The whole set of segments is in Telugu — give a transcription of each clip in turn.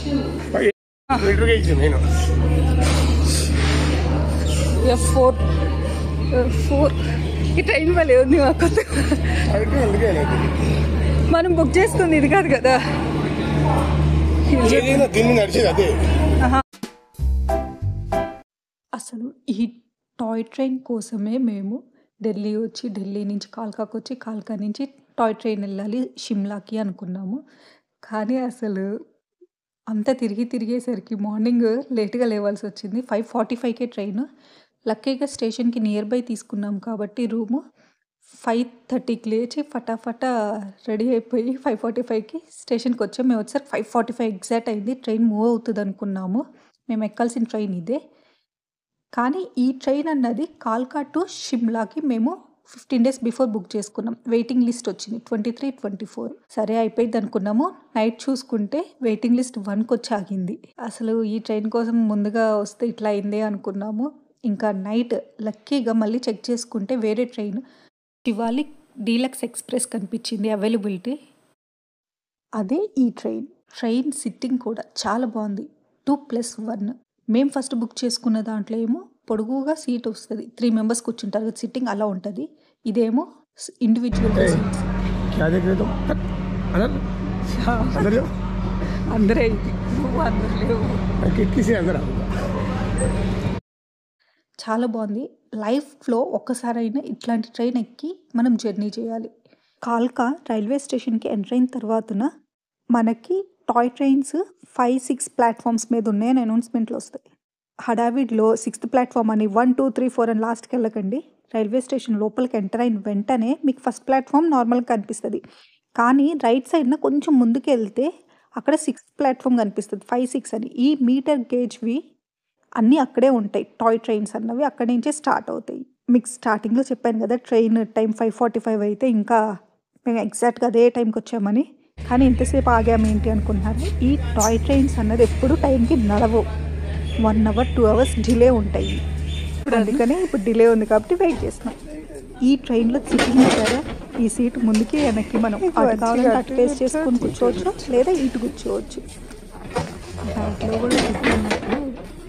F4 ఈ ట్రైన్ వల్లే ఉంది మాకు. మనం బుక్ చేసుకుంది ఇది కాదు కదా. అసలు ఈ టాయ్ ట్రైన్ కోసమే మేము ఢిల్లీ వచ్చి, ఢిల్లీ నుంచి కాల్కాకి వచ్చి, కాల్కా నుంచి టాయ్ ట్రైన్ వెళ్ళాలి షిమ్లాకి అనుకున్నాము. కానీ అసలు అంతా తిరిగేసరికి మార్నింగ్ లేట్గా లేవాల్సి వచ్చింది. 5:45కే ట్రైన్. లక్కీగా స్టేషన్కి నియర్ బై తీసుకున్నాం కాబట్టి రూము 5:30కి లేచి ఫటాఫటా రెడీ అయిపోయి 5:45కి స్టేషన్కి వచ్చాం. మేము వచ్చేసరికి 5:45 ఎగ్జాక్ట్ అయింది. ట్రైన్ మూవ్ అవుతుంది అనుకున్నాము. మేము ఎక్కాల్సిన ట్రైన్ ఇదే. కానీ ఈ ట్రైన్ అన్నది కాల్కా టు షిమ్లాకి మేము 15 days బిఫోర్ బుక్ చేసుకున్నాం. వెయిటింగ్ లిస్ట్ వచ్చింది 23, 24. సరే అయిపోయింది అనుకున్నాము. నైట్ చూసుకుంటే వెయిటింగ్ లిస్ట్ 1కి వచ్చి ఆగింది. అసలు ఈ ట్రైన్ కోసం ముందుగా వస్తే ఇట్లా అయిందే అనుకున్నాము. ఇంకా నైట్ లక్కీగా మళ్ళీ చెక్ చేసుకుంటే వేరే ట్రైన్ శివాలిక్ డీలక్స్ ఎక్స్ప్రెస్ కనిపించింది అవైలబిలిటీ. అదే ఈ ట్రైన్ సిట్టింగ్ కూడా చాలా బాగుంది. 2+1. మేము ఫస్ట్ బుక్ చేసుకున్న దాంట్లో ఏమో పొడుగుగా సీట్ వస్తుంది, 3 members కూర్చుంటారు కదా సిట్టింగ్, అలా ఉంటుంది. ఇదేమో ఇండివిజువల్ సీట్స్. అందరే చాలా బాగుంది. లైఫ్లో ఒక్కసారైనా ఇట్లాంటి ట్రైన్ ఎక్కి మనం జర్నీ చేయాలి. కాల్కా రైల్వే స్టేషన్కి ఎంటర్ అయిన తర్వాతన మనకి టాయ్ ట్రైన్స్ 5-6 ప్లాట్ఫామ్స్ మీద ఉన్నాయని అనౌన్స్మెంట్లు వస్తాయి. హడావిడిలో 6th ప్లాట్ఫామ్ అని 1, 2, 3, 4 అని లాస్ట్కి వెళ్ళకండి. రైల్వే స్టేషన్ లోపలికి ఎంటర్ అయిన వెంటనే మీకు ఫస్ట్ ప్లాట్ఫామ్ నార్మల్గా కనిపిస్తుంది. కానీ రైట్ సైడ్న కొంచెం ముందుకు వెళ్తే అక్కడ 6th ప్లాట్ఫామ్ కనిపిస్తుంది, 5, 6 అని. ఈ మీటర్ గేజ్వి అన్నీ అక్కడే ఉంటాయి. టాయ్ ట్రైన్స్ అన్నవి అక్కడి నుంచే స్టార్ట్ అవుతాయి. మీకు స్టార్టింగ్లో చెప్పాను కదా ట్రైన్ టైం 5:45 అయితే ఇంకా మేము ఎగ్జాక్ట్గా అదే టైంకి వచ్చామని. కానీ ఇంతసేపు ఆగాము ఏంటి అనుకుంటున్నారు. ఈ టాయ్ ట్రైన్స్ అన్నది ఎప్పుడు టైంకి నడవవు. 1 hour 2 hours డిలే ఉంటాయి. అందుకనే ఇప్పుడు డిలే ఉంది కాబట్టి వెయిట్ చేస్తున్నాం. ఈ ట్రైన్లో సిట్టింగ్ కదా, ఈ సీట్ ముందుకి వెనక్కి మనం అటు కావాలంటే అటు ఫేస్ చేసుకొని కూర్చోవచ్చు, లేదా ఇటు కూర్చోవచ్చు. దాంట్లో కూడా కూర్చున్నప్పుడు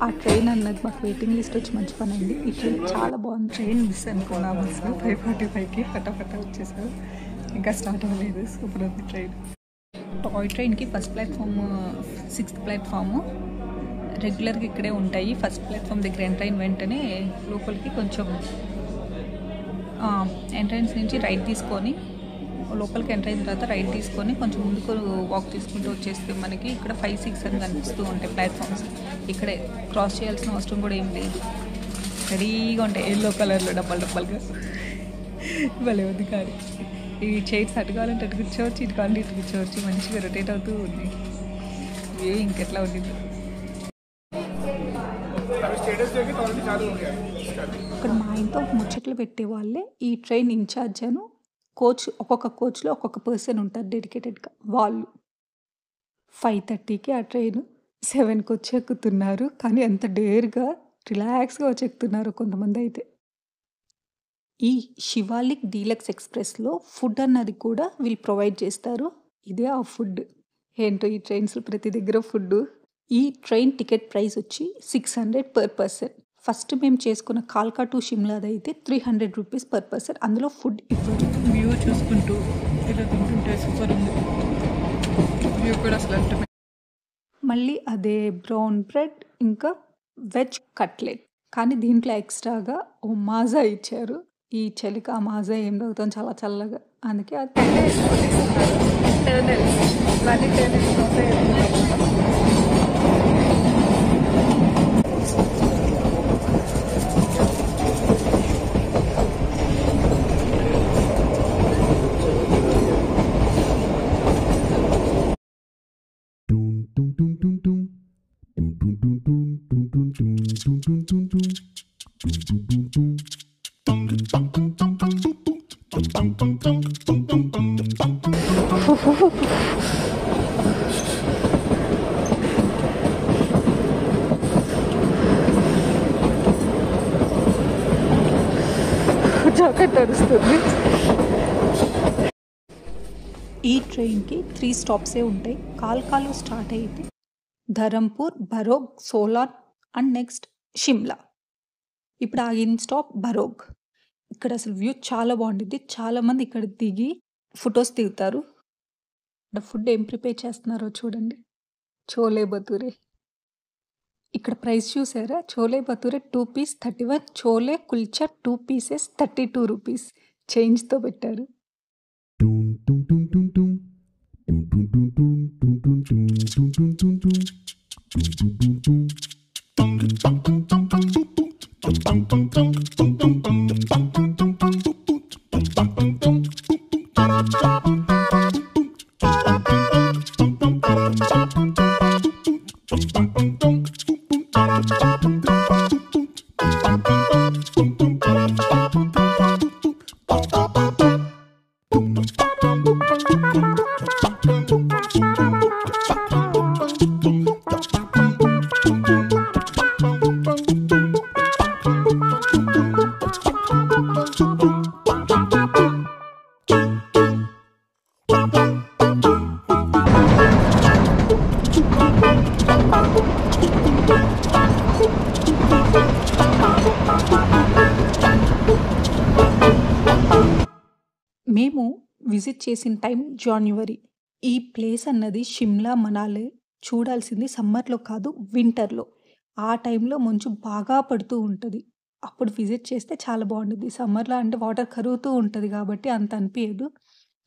ఆ ట్రైన్ అన్నది మాకు వెయిటింగ్ లిస్ట్ వచ్చి మంచి పని అయింది. ఈ ట్రైన్ చాలా బాగుంది. ట్రైన్ మిస్ అనుకున్నాము అసలు. 5:45కి ఫటాఫటా వచ్చేసారు. ఇంకా స్టార్ట్ అవ్వలేదు. సూపర్ ఉంది ట్రైన్. టాయ్ ట్రైన్కి ఫస్ట్ ప్లాట్ఫామ్, 6th ప్లాట్ఫాము రెగ్యులర్గా ఇక్కడే ఉంటాయి. ఫస్ట్ ప్లాట్ఫామ్ దగ్గర ఎంటర్ అయిన వెంటనే లోపలికి కొంచెం ఎంట్రన్స్ నుంచి రైట్ తీసుకొని లోపలికి ఎంటర్ అయిన తర్వాత రైట్ తీసుకొని కొంచెం ముందుకు వాక్ తీసుకుంటూ వచ్చేస్తే మనకి ఇక్కడ 5, 6 అని కనిపిస్తూ ఉంటాయి ప్లాట్ఫామ్స్. ఇక్కడే క్రాస్ చేయాల్సిన అవసరం కూడా ఏం లేదు. రెడీగా ఉంటాయి ఎల్లో కలర్లో డబ్బాలుగా. భలే ఉంది. కానీ ఈ చైర్స్ అటు కావాలంటే అటు కూర్చోవచ్చు, ఇటు కావాలంటే ఇటు కూర్చోవచ్చు. మంచిగా రొటేట్ అవుతూ ఉంది. ఇంకెట్లా ఉండింది. ఇక్కడ మా ఇంట్లో ముచ్చట్లు పెట్టే వాళ్ళే ఈ ట్రైన్ ఇన్ఛార్జ్ అను కోచ్. ఒక్కొక్క కోచ్లో ఒక్కొక్క పర్సన్ ఉంటారు డెడికేటెడ్గా. వాళ్ళు 5:30కి ఆ ట్రైన్ 7కి వచ్చి ఎక్కుతున్నారు. కానీ ఎంత డేర్గా రిలాక్స్గా వచ్చి ఎక్కుతున్నారు కొంతమంది అయితే. ఈ శివాలిక్ డీలక్స్ ఎక్స్ప్రెస్లో ఫుడ్ అన్నది కూడా వీళ్ళు ప్రొవైడ్ చేస్తారు. ఇదే ఆ ఫుడ్. ఏంటో ఈ ట్రైన్స్లో ప్రతి దగ్గర ఫుడ్. ఈ ట్రైన్ టికెట్ ప్రైస్ వచ్చి 600 per person. ఫస్ట్ మేము చేసుకున్న కాల్కా టు షిమ్లాది అయితే 300 rupees per person. అందులో ఫుడ్ ఇవ్వరు. వ్యూ చూసుకుంటూ ఇలా తింటుంటే సూపర్ ఉంది. వ్యూ కూడా అసలు మళ్ళీ అదే బ్రౌన్ బ్రెడ్ ఇంకా వెజ్ కట్లెట్. కానీ దీంట్లో ఎక్స్ట్రాగా ఓ మాజా ఇచ్చారు. ఈ చలికి ఆ మాజా ఏం తాగుతాం, చాలా చల్లగా. అందుకే అది జాకెట్ తడుస్తుంది. ఈ ట్రైన్కి 3 stops ఉంటాయి. కాల్కాలో స్టార్ట్ అయితే ధరంపూర్, బరోగ్, సోలాన్ అండ్ నెక్స్ట్ షిమ్లా. ఇప్పుడు ఆగిన స్టాప్ బరోగ్. ఇక్కడ అసలు వ్యూ చాలా బాగుండిద్ది. చాలామంది ఇక్కడ దిగి ఫొటోస్ దిగుతారు. ఇక్కడ ఫుడ్ ఏం ప్రిపేర్ చేస్తున్నారో చూడండి. చోలే భటూరే. ఇక్కడ ప్రైస్ చూసారా? Chole bhature 2 piece 31, chole kulcha 2 pieces 32 rupees చేంజ్తో పెట్టారు. మేము విజిట్ చేసిన టైం జాన్యువరి. ఈ ప్లేస్ అన్నది షిమ్లా, మనాలి చూడాల్సింది సమ్మర్లో కాదు, వింటర్లో. ఆ టైంలో మంచు బాగా పడుతూ ఉంటుంది. అప్పుడు విజిట్ చేస్తే చాలా బాగుంటుంది. సమ్మర్లో అంటే వాటర్ కరుగుతూ ఉంటుంది కాబట్టి అంత అనిపించదు.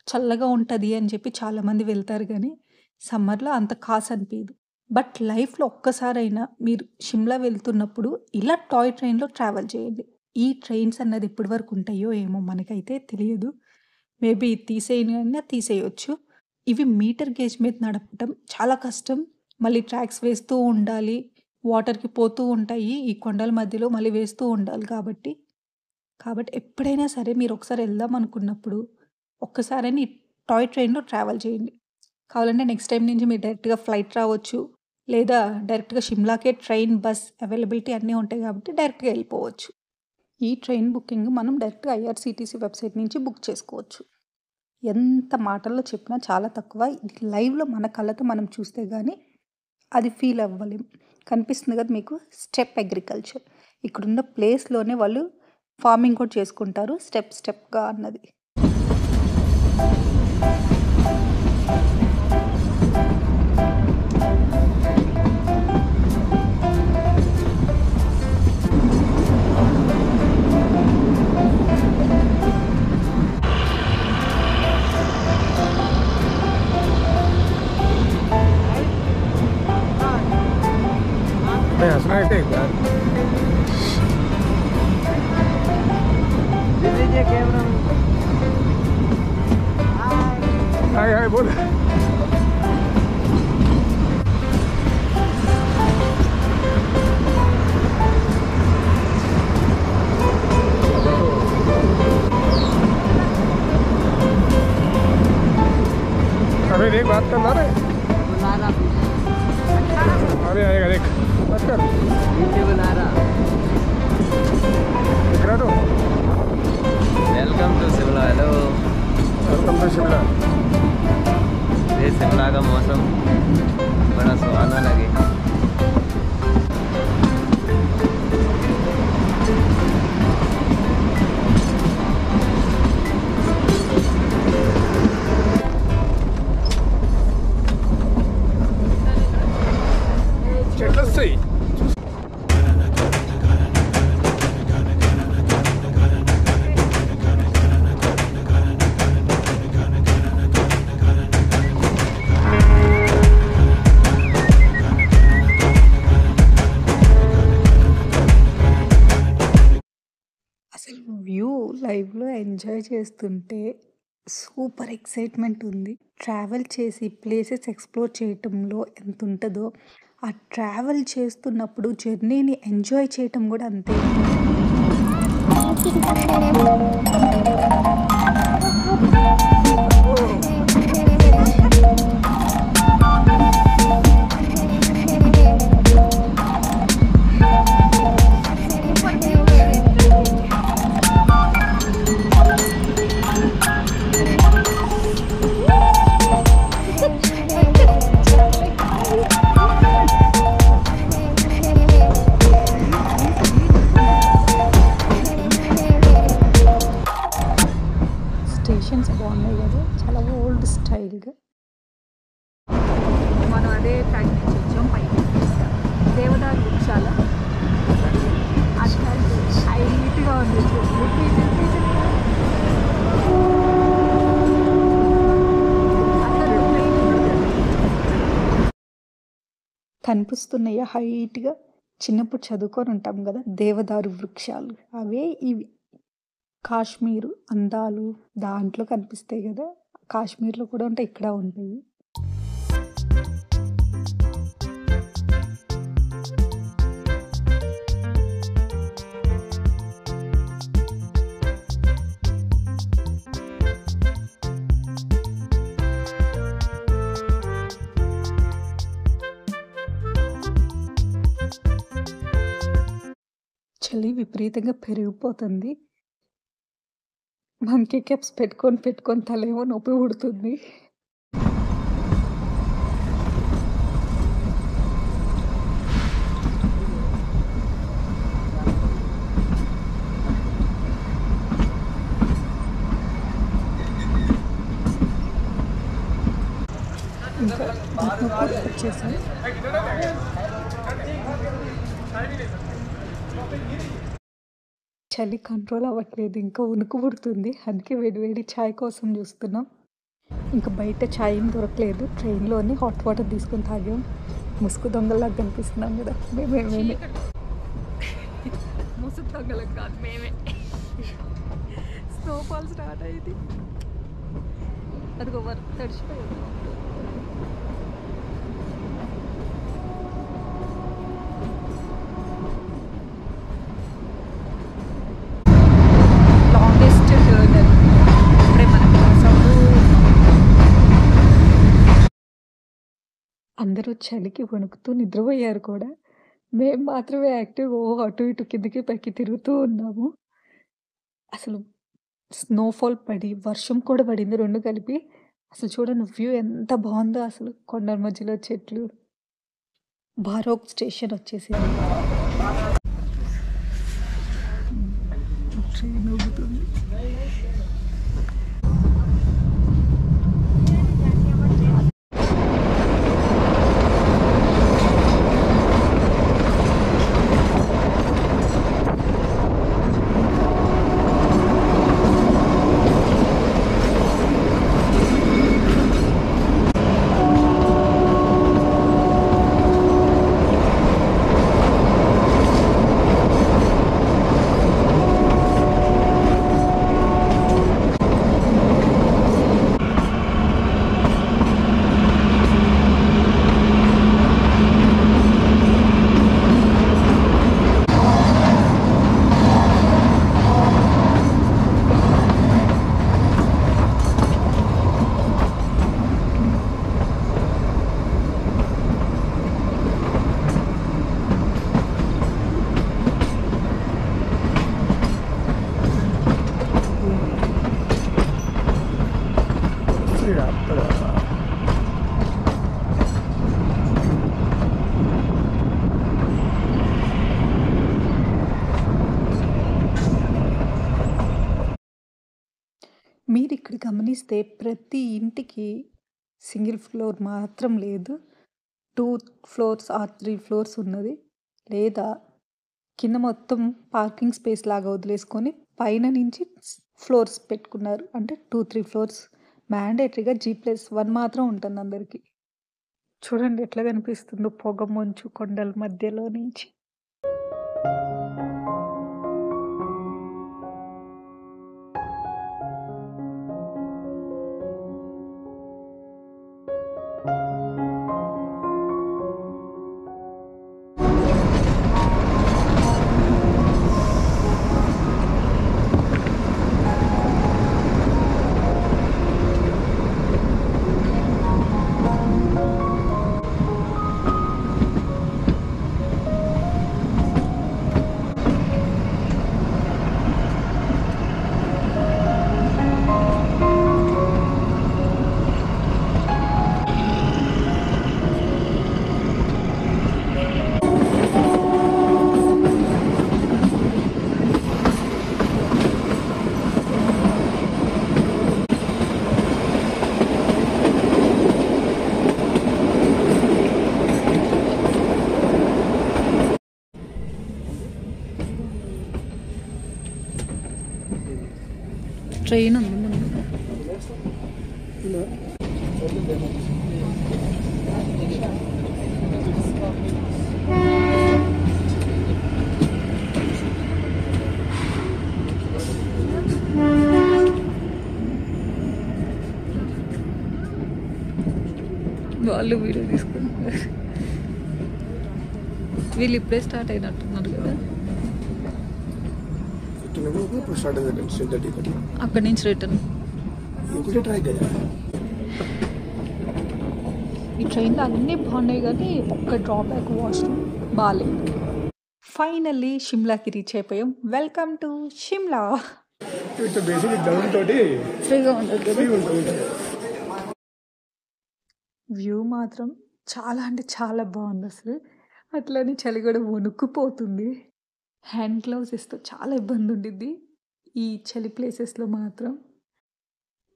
చల్లగా ఉంటుంది అని చెప్పి చాలామంది వెళ్తారు కానీ సమ్మర్లో అంత కాస్ అనిపించదు. బట్ లైఫ్లో ఒక్కసారైనా మీరు షిమ్లా వెళ్తున్నప్పుడు ఇలా టాయ్ ట్రైన్లో ట్రావెల్ చేయండి. ఈ ట్రైన్స్ అన్నది ఎప్పటి వరకు ఉంటాయో ఏమో మనకైతే తెలియదు. మేబీ తీసేయనైనా తీసేయొచ్చు. ఇవి మీటర్ గేజ్ మీద నడపటం చాలా కష్టం. మళ్ళీ ట్రాక్స్ వేస్తూ ఉండాలి. వాటర్కి పోతూ ఉంటాయి. ఈ కొండల మధ్యలో మళ్ళీ వేస్తూ ఉండాలి కాబట్టి ఎప్పుడైనా సరే మీరు ఒకసారి వెళ్దాం అనుకున్నప్పుడు ఒక్కసారైనా ఈ టాయ్ ట్రైన్లో ట్రావెల్ చేయండి. కావాలంటే నెక్స్ట్ టైం నుంచి మీరు డైరెక్ట్గా ఫ్లైట్ రావచ్చు, లేదా డైరెక్ట్గా షిమ్లాకే ట్రైన్, బస్ అవైలబిలిటీ అన్నీ ఉంటాయి కాబట్టి డైరెక్ట్గా వెళ్ళిపోవచ్చు. ఈ ట్రైన్ బుకింగ్ మనం డైరెక్ట్గా ఐఆర్సీటీసీ వెబ్సైట్ నుంచి బుక్ చేసుకోవచ్చు. ఎంత మాటల్లో చెప్పినా చాలా తక్కువ. ఇది లైవ్లో మన కళ్ళతో మనం చూస్తే కానీ అది ఫీల్ అవ్వలేం. కనిపిస్తుంది కదా మీకు స్టెప్ అగ్రికల్చర్. ఇక్కడున్న ప్లేస్లోనే వాళ్ళు ఫార్మింగ్ కూడా చేసుకుంటారు స్టెప్గా అన్నది. हाय बोल. अभी देख बात करना रे. अरे आएगा देख बात कर. बना रहा. दिख रहा तो. Welcome to Shimla. Hello. Welcome to Shimla. ये शिमला का मौसम बड़ा सुहाना लगे. Let's see. అసలు వ్యూ లైవ్లో ఎంజాయ్ చేస్తుంటే సూపర్ ఎక్సైట్మెంట్ ఉంది. ట్రావెల్ చేసి ప్లేసెస్ ఎక్స్ప్లోర్ చేయటంలో ఎంత ఉంటుందో ఆ ట్రావెల్ చేస్తున్నప్పుడు జర్నీని ఎంజాయ్ చేయటం కూడా అంతే. అదే ట్రాక్ నుంచి వచ్చాం పైకి దేవదారు వృక్షాల అట్లా హైట్గా ఉంది కనిపిస్తున్నాయి హైట్గా. చిన్నప్పుడు చదువుకొని ఉంటాం కదా దేవదారు వృక్షాలు, అవే ఇవి. కాశ్మీరు అందాలు దాంట్లో కనిపిస్తాయి కదా, కాశ్మీర్లో కూడా ఉంటాయి, ఇక్కడ ఉంటాయి. చలి విపరీతంగా పెరిగిపోతుంది. మనకి కెప్స్ పెట్టుకొని తలేమో నొప్పి పుడుతుంది. ఇంకా వచ్చేసి చలి కంట్రోల్ అవ్వట్లేదు, ఇంకా వణుకు పుడుతుంది. అందుకే వేడి చాయ్ కోసం చూస్తున్నాం. ఇంకా బయట చాయ్ ఏం దొరకలేదు, ట్రైన్లోనే హాట్ వాటర్ తీసుకొని తాగాం. ముసుగు దొంగలాగా కనిపిస్తున్నాం కదా, మేమే ముసుగు దొంగలకు కాదు మేమే. స్నోఫాల్ స్టార్ట్ అయ్యింది, అదిగో వర్క్ తడిచిపోయింది. అందరూ చలికి వణుకుతూ నిద్రపోయారు కూడా. మేము మాత్రమే యాక్టివ్ అటు ఇటు కిందకి పైకి తిరుగుతూ ఉన్నాము. అసలు స్నోఫాల్ పడి వర్షం కూడా పడింది, రెండు కలిపి. అసలు చూడండి వ్యూ ఎంత బాగుందో, అసలు కొండల మధ్యలో చెట్లు. బారోక్ స్టేషన్ వచ్చేసింది. ట్రైన్ ఊగుతుంది. మీరు ఇక్కడ గమనిస్తే ప్రతి ఇంటికి సింగిల్ ఫ్లోర్ మాత్రం లేదు, 2 ఫ్లోర్స్ ఆర్ 3 ఫ్లోర్స్ ఉన్నది. లేదా కింద మొత్తం పార్కింగ్ స్పేస్ లాగా వదిలేసుకొని పైన నుంచి ఫ్లోర్స్ పెట్టుకున్నారు. అంటే 2-3 ఫ్లోర్స్ మ్యాండేటరీగా G+1 మాత్రం ఉంటుంది అందరికీ. చూడండి ఎట్లా కనిపిస్తుందో పొగ మంచు కొండల మధ్యలో నుంచి. ట్రైన్ ఉంది ముందు. వాళ్ళు వీడియో తీసుకుంటున్నారు. వీళ్ళు ఇప్పుడే స్టార్ట్ అయినట్టున్నారు కదా. ఇప్పుడు స్టార్ట్ అయింది 10:30. అక్కడి నుంచి రిటర్న్. ఇప్పుడు ట్రై కదా. ఈ ట్రైన్లో అన్నీ బాగున్నాయి కానీ ఒక్క డ్రాబ్యాక్ వాష్రూమ్ బాగాలేదు. ఫైనల్లీ షిమ్లాకి రీచ్ అయిపోయాం. Welcome to Shimla. ఇట్లా బేసిక్ డౌన్ తోటి ఫ్రీగా ఉండదు కదా. ఫ్రీ ఉంటుంది. వ్యూ మాత్రం చాలా అంటే చాలా బాగుంది అసలు. అట్లని చలి కూడా వణుకుపోతుంది. హ్యాండ్ గ్లౌస్ ఇస్తూ చాలా ఇబ్బంది ఉండిద్ది ఈ చలి ప్లేసెస్లో మాత్రం.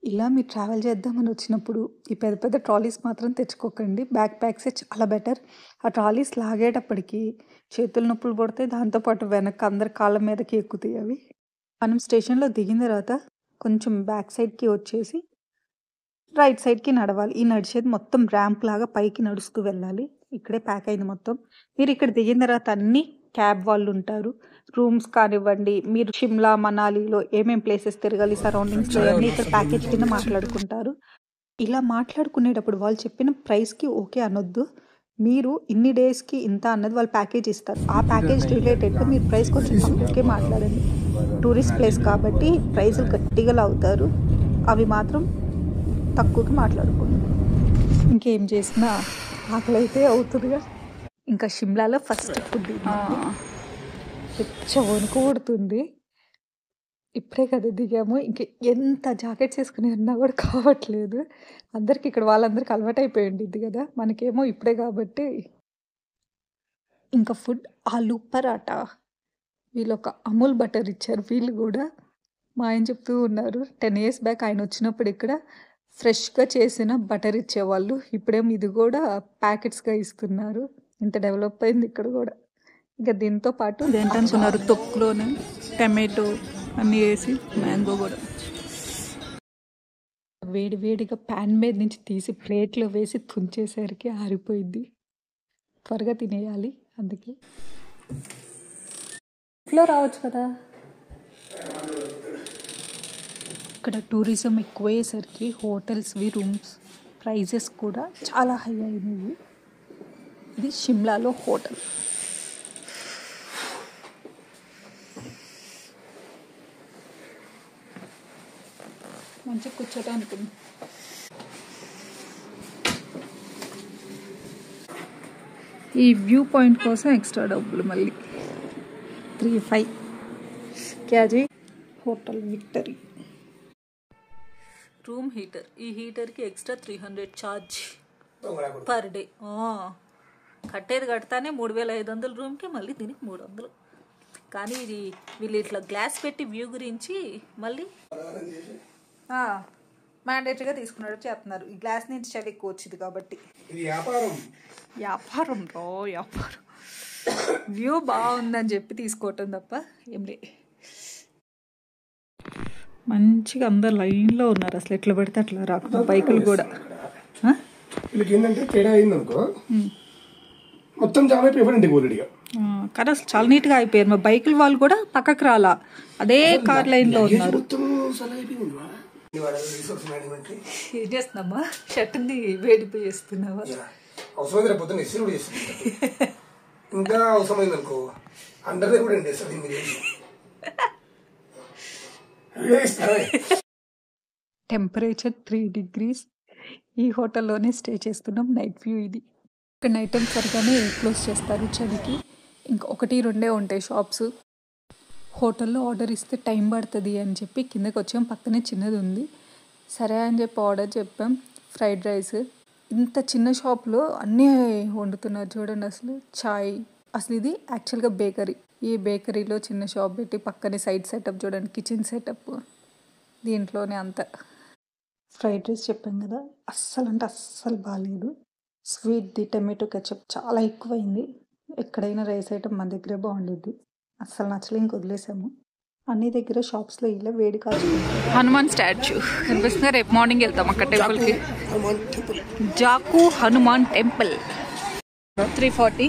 ఇలా మీరు ట్రావెల్ చేద్దామని వచ్చినప్పుడు ఈ పెద్ద పెద్ద ట్రాలీస్ మాత్రం తెచ్చుకోకండి. బ్యాక్ ప్యాక్సే చాలా బెటర్. ఆ ట్రాలీస్ లాగేటప్పటికి చేతులు నొప్పులు పడితే దాంతోపాటు వెనక్కి అందరి కాళ్ళ మీదకి ఎక్కుతాయి అవి. మనం స్టేషన్లో దిగిన తర్వాత కొంచెం బ్యాక్ సైడ్కి వచ్చేసి రైట్ సైడ్కి నడవాలి. ఈ నడిచేది మొత్తం ర్యాంప్ లాగా పైకి నడుస్తూ వెళ్ళాలి. ఇక్కడే ప్యాక్ అయింది మొత్తం. మీరు ఇక్కడ దిగిన తర్వాత అన్ని క్యాబ్ వాళ్ళు ఉంటారు. రూమ్స్ కానివ్వండి, మీరు షిమ్లా మనాలిలో ఏమేం ప్లేసెస్ తిరగాలి సరౌండింగ్స్లో అన్నీ ఇక్కడ ప్యాకేజ్ కింద మాట్లాడుకుంటారు. ఇలా మాట్లాడుకునేటప్పుడు వాళ్ళు చెప్పిన ప్రైస్కి ఓకే అనొద్దు. మీరు ఇన్ని డేస్కి ఇంత అన్నది వాళ్ళు ప్యాకేజ్ ఇస్తారు. ఆ ప్యాకేజ్ రిలేటెడ్గా మీరు ప్రైస్ కొంచెం తక్కువకే మాట్లాడండి. టూరిస్ట్ ప్లేస్ కాబట్టి ప్రైజులు గట్టిగా లాగుతారు. అవి మాత్రం తక్కువకి మాట్లాడుకోండి. ఇంకేం చేసినా ఆకలి అయితే అవుతుందిగా. ఇంకా షిమ్లాలో ఫస్ట్ ఫుడ్ వణుకు కొడుతుంది. ఇప్పుడే కదా దిగాము. ఇంక ఎంత జాకెట్స్ వేసుకుని ఉన్నా కూడా కావట్లేదు. అందరికి ఇక్కడ వాళ్ళందరికీ అలవాటు అయిపోయి ఉండిద్ది కదా, మనకేమో ఇప్పుడే కాబట్టి. ఇంకా ఫుడ్ ఆలూ పరాటా. వీళ్ళు ఒక అమూల్ బటర్ ఇచ్చారు. వీళ్ళు కూడా మా ఆయన చెప్తూ ఉన్నారు 10 years బ్యాక్ ఆయన వచ్చినప్పుడు ఇక్కడ ఫ్రెష్గా చేసిన బటర్ ఇచ్చేవాళ్ళు. ఇప్పుడేమో ఇది కూడా ప్యాకెట్స్గా ఇస్తున్నారు. ఇంత డెవలప్ అయింది ఇక్కడ కూడా. ఇంకా దీంతో పాటు ఏంటనుకున్నారు, తొక్కులోనే టమాటో అన్నీ వేసి మ్యాంగో కూడా వేడి వేడిగా ప్యాన్ మీద నుంచి తీసి ప్లేట్లో వేసి తుంచేసరికి ఆరిపోయింది. త్వరగా తినేయాలి. అందుకే ఫ్లో రావచ్చు కదా. ఇక్కడ టూరిజం ఎక్కువయ్యేసరికి హోటల్స్వి రూమ్స్ ప్రైజెస్ కూడా చాలా హై అయినాయి. ఇది షిమ్లాలో హోటల్. మంచిగా కూర్చోటానికి ఉంది. ఈ వ్యూ పాయింట్ కోసం ఎక్స్ట్రా డబ్బులు మళ్ళీ 3,500 క్యాజీ. Hotel Victory. Room heater. ఈ హీటర్కి ఎక్స్ట్రా 300 ఛార్జ్ పర్ డే. కట్టేది కడతానే 3,500 రూమ్కి, మళ్ళీ దీనికి 300. కానీ ఇది వీళ్ళు ఇట్లా గ్లాస్ పెట్టి వ్యూ గురించి మళ్ళీ మ్యాండేటరీగా తీసుకున్నాడు చేస్తున్నారు. ఈ గ్లాస్ నుంచి చలి ఎక్కువ వచ్చింది కాబట్టి. వ్యాపారం రో వ్యాపారం. వ్యూ బాగుందని చెప్పి తీసుకోవటం తప్ప ఏం లే. మంచిగా అందరు లైన్లో ఉన్నారు. అసలు ఎట్లా పడితే అట్లా రాకుండా బైకులు కూడా. వీళ్ళకి ఏంటంటే తేడా అయిందనుకో మొత్తం జామ్ అయిపోయి పోలేడిగా. కానీ అసలు చాలా నీట్గా అయిపోయారు. మా బైకుల వాళ్ళు కూడా పక్కకు రాలా, అదే కార్ లైన్లో ఉన్నారు. ఏం చేస్తున్నామా? షర్ట్ని వేడిపోయి వేస్తున్నావా? అవసరమైతే రేపు పొద్దున్న ఎస్సీ కూడా చేస్తుంది. ఇంకా అవసరమైంది అనుకో అండర్ కూడా ఎండేస్తుంది. Temperature 3 degrees. ఈ హోటల్లోనే స్టే చేస్తున్నాం. నైట్ వ్యూ ఇది. ఇక్కడ నైట్ టైం త్వరగానే క్లోజ్ చేస్తారు చలికి. ఇంకా 1-2 ఉంటాయి షాప్స్. హోటల్లో ఆర్డర్ ఇస్తే టైం పడుతుంది అని చెప్పి కిందకి వచ్చాం. పక్కనే చిన్నది ఉంది. సరే అని చెప్పి ఆర్డర్ చెప్పాం. Fried rice. ఇంత చిన్న షాప్లో అన్నీ వండుతున్నారు చూడండి. అసలు చాయ్. అసలు ఇది యాక్చువల్గా బేకరీ. ఈ బేకరీలో చిన్న షాప్ పెట్టి పక్కనే సైడ్ సెటప్ చూడండి, కిచెన్ సెటప్. దీంట్లోనే అంతా. ఫ్రైడ్ రైస్ చెప్పాం కదా, అస్సలు అంటే అస్సలు బాగాలేదు. స్వీట్ది టమాటో కెచప్ చాలా ఎక్కువైంది. ఎక్కడైనా రైస్ ఐటమ్ మన దగ్గరే బాగుండేది. అస్సలు నచ్చలే, ఇంక వదిలేసాము. అన్ని దగ్గర షాప్స్లో ఇలా వేడి కాచుకుంటారు. హనుమాన్ స్టాచ్యూ కనిపిస్తుంది. రేపు మార్నింగ్ వెళ్తాం అక్కడ టెంపుల్కి. జాకు హనుమాన్ టెంపుల్ 340.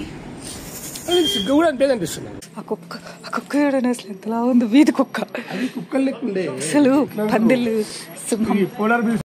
సిగ్గు కూడా అనిపేది అనిపిస్తుంది. ఆ కుక్క అసలు ఎంతలా ఉంది, వీధి కుక్క. అది కుక్కలు లెక్క ఉండే అసలు పందిళ్ళు సింహం. పోలార్